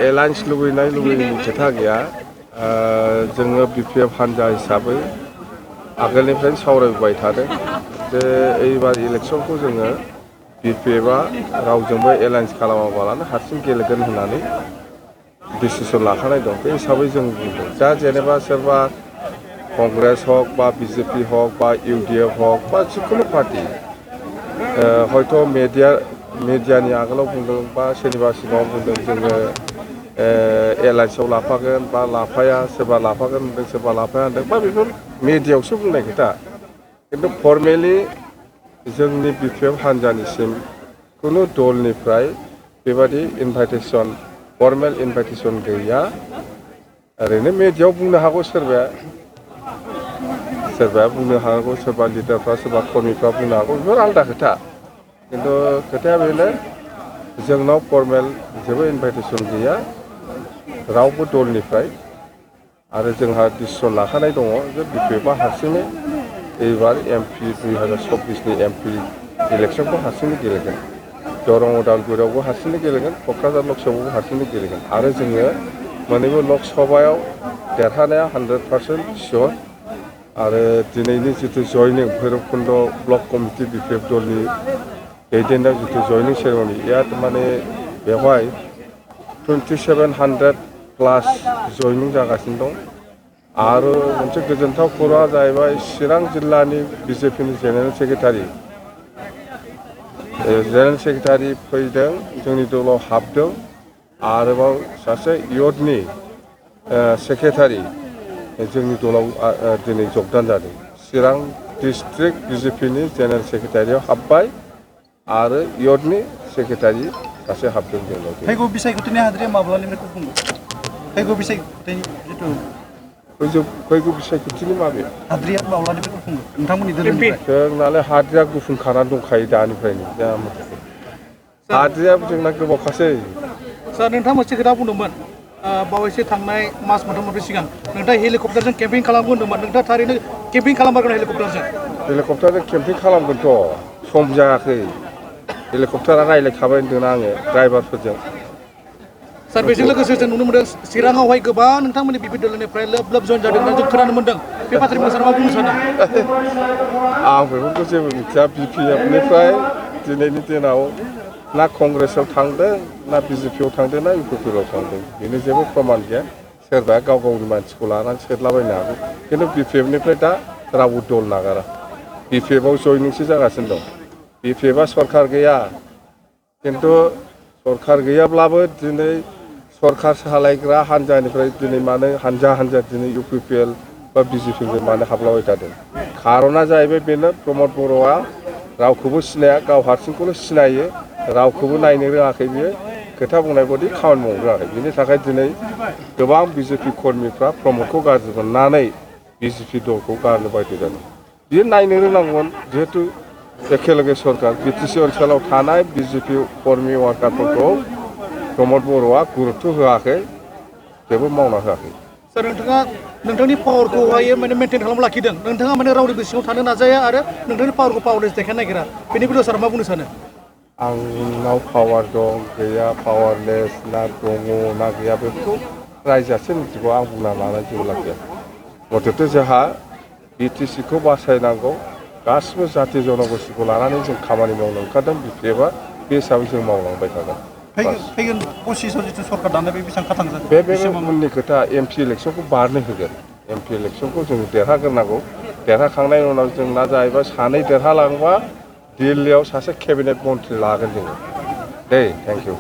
alliance लुबैनायनि खोथा गैया जोङो BPF हान्जा हिसाबै आगोलनिफ्रायनो सावरायबाय थादों जे एबार इलेक्सनखौ जोङो BPFआ रावजोंबो एलायन्स खालामाबालानो हारसिं गेलेगोन होननानै डिसिसन लाखानाय दं बे हिसाबै जों बुंदों दा जेनेबा सोरबा कंग्रेस हक बा BJP हक बा UDF हक बा जिखुनु पार्टी हयथ' मिडियानि आगोलाव बुंदों बा सोरनिबा सिगाङाव बुंदों जोङो एलायन्सआव लाफागोन बा लाफाया सोरबा लाफागोन होनदों सोरबा लाफाया होनदों बा बेफोर मिडियायावसो बुंनाय खोथा खिन्थु फर्मेलि जोंनि BPF हान्जानिसिम खुनु दलनिफ्राय बेबादि इनभाइटेसन फर्मेल इनभाइटेसन गैया ओरैनो मिडियायाव बुंनो हागौ सोरबाया बुंनो हागौ सोरबा लिडारफ्रा सोरबा कर्मीफ्रा बुंनो हागौ बेफोर आलादा खोथा खिन्थु खोथाया बेनो जोंनाव फर्मेल जेबो इनभाइटेसन गैया रावबो दलनिफ्राय आरो जोंहा डिसिसन लाखानाय दङ जे BPFआ हारसिङै एबार MP 2024नि MP इलेक्सनखौ हारसिङै गेलेगोन दरं उदालगुरियावबो हारसिङै गेलेगोन क'क्राझार लकसभायावबो हारसिङै गेलेगोन आरो जोङो मोननैबो लकसभायाव देरहानाया 100% सियर आरो दिनैनि जितु जयनिं भैरबकुन्द ब्लक कमिटि BPF दलनि दैदेननायाव जितु जयनिं सेरेमनि माने बेवहाय 2700 प्लास जयनिं जागासिनो दं आरो मोनसे गोजोनथाव खौराङा जाहैबाय चिरां जिल्लानि BJPनि जेनेरेल सेक्रेटारि फैदों जोंनि दलाव हाबदों आरोबाव सासे इयथनि सेक्रेटारि जोंनि दलाव दिनै जगदान जादों चिरां डिस्ट्रिक्ट BJPनि जेनेरेल सेक्रेटारियाव हाबबाय आरो इयथनि सेक्रेटारि सासे हाबदों जोंनाव फैगौ बिसायख'थिनि हाद्रिया माब्लानिफ्राय खुंगोन फैगौ बिसायख'थिनि जितु फैगौ बिसायख'थिनि माबे हाद्रिया माब्लानिफ्राय खुंगोन नोंथांमोननि दोलोनिफ्राय जोंनालाय हाद्रिया गुफुंखानानै दंखायो दानिफ्रायनो हाद्रियाबो जोंना गोबावखासै सार नोंथाङा मोनसे खोथा बुंदोंमोन बावैसो थांनाय मास मोनथाम सिगां नोंथाङा हेलिकप्टारजों केम्पिं खालामगोन होनदोंमोन नोंथाङा थारैनो केम्पिं खालामगोन हेलिकप्टारजों केम्पिं खालामगोनथ' सम जायाखै हेलिकप्टारा रायज्लायखाबाय होनदों आङो ड्राइभारफोरजों सार बेजों लोगोसे जों नुनो मोनदों चिराङावहाय गोबां नोंथांमोननि BP दलनिफ्राय लोब जयन जादों जों खोनानो मोनदों बे बाथ्राखौ सार मा बुंनो सानो आं बेफोरखौ जेबो मिथिया BPFनिफ्राय दिनैनि दिनाव ना कंग्रेसआव थांदों ना BJPआव थांदों ना UPPआव थांदों बेनो जेबो प्रमान गैया सोरबा गाव गावनि मानसिखौ लानानै सेरलाबायनो हागौ खिन्थु BPFनिफ्राय दा रावबो दल नागारा BPFआव जयनिंसो जागासिनो दं BPFआ सरकार गैया खिन्थु सरकार गैयाब्लाबो दिनै सरकार सालायग्रा हान्जानिफ्राय दिनै मानो हान्जा दिनै UPPL बा BJPजों मानो हाबलाबाय थादों खार'ना जाहैबाय बेनो प्रमद बर'आ रावखौबो सिनाया गाव हारसिंखौल' सिनायो रावखौबो नायनो रोङाखै बियो खोथा बुंनाय बायदि खामानि मावनो रोङाखै बिनि थाखाय दिनै गोबां BJP कर्मीफ्रा प्रमदखौ गाज्रि मोननानै BJP दलखौ गारनो बाध्य जादों बियो नायनो रोंनांगौमोन जिहेतु एखेलगे सरकार BTC ओनसोलाव थानाय BJP कर्मी वार्कारफोरखौ प्रमद बर'आ गुरुत्व होआखै जेबो मावना होआखै सार नोंथाङा नोंथांनि पावारखौहाय माने मेनटेन खालामना लाखिदों नोंथाङा माने रावनिबो सिङाव थानो नाजाया आरो नोंथांनि पावारखौ पावारलेस देखायनो नागिरा बेनि बेलायाव सार मा बुंनो सानो आंनाव पावार दं गैया पावारलेस ना दङ ना गैया बेफोरखौ रायजोआसो मिथिगौ आं बुंना लानाय जेबो लाखिया मथेथ' जोंहा BTCखौ बासायनांगौ गासिबो जाथि जनगोष्ठीखौ लानानै जों खामानि मावनो ओंखारदों BPFआ बे हिसाबै जों मावलांबाय थागोन फैगोन 25आव जितु सरकार दानाय बे बेसेबां खाथांगोन बे उननि खोथा MP इलेक्सनखौ बारनो होगोन MP इलेक्सनखौ जों देरहाग्रोनांगौ देरहाखांनायनि उनाव जोंना जाहैबाय सानै देरहालांबा दिल्लीयाव सासे केबिनेट मन्थ्रि लागोन जोङो दे थेंक इउ